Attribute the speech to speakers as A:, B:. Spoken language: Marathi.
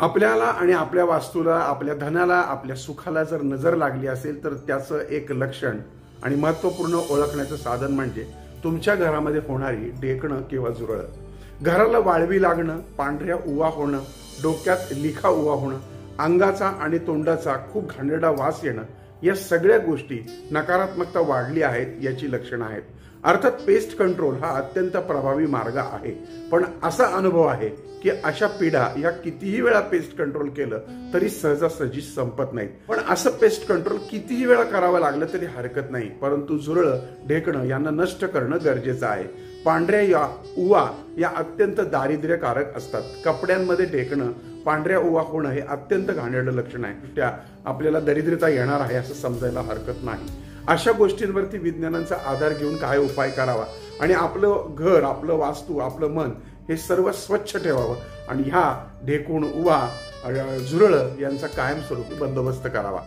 A: आपल्याला आणि आपल्या वास्तूला, आपल्या धनाला, आपल्या सुखाला जर नजर लागली असेल तर त्याचं एक लक्षण आणि महत्त्वपूर्ण ओळखण्याचं साधन म्हणजे तुमच्या घरामध्ये होणारी ढेकणं किंवा झुरळ। घराला वाळवी लागणं, पांढऱ्या उवा होणं, डोक्यात लिखा उवा होणं, अंगाचा आणि तोंडाचा खूप घाणेरडा वास येणं, या सगळ्या गोष्टी नकारात्मकता वाढली आहेत याची लक्षणं आहेत। अर्थात पेस्ट कंट्रोल हा अत्यंत प्रभावी मार्ग आहे, पण असा अनुभव आहे की अशा पिढा या कितीही वेळा पेस्ट कंट्रोल केलं तरी सहजासहजी संपत नाहीत। पण असं पेस्ट कंट्रोल कितीही वेळा करावं लागलं तरी हरकत नाही, परंतु झुरळ, ढेकणं यांना नष्ट करणं गरजेचं आहे। पांढऱ्या या उवा या अत्यंत दारिद्र्यकारक असतात। कपड्यांमध्ये ढेकणं, पांढऱ्या उवा होणं हे अत्यंत घाणेरडं लक्षण आहे। त्या आपल्याला दरिद्रता येणार आहे असं समजायला हरकत नाही। अशा गोष्टींवरती विज्ञानाचा आधार घेऊन काय उपाय करावा आणि आपलं घर, आपलं वास्तू, आपलं मन हे सर्व स्वच्छ ठेवावं आणि ह्या ढेकूण, उवा, झुरळ यांचा कायमस्वरूपी बंदोबस्त करावा।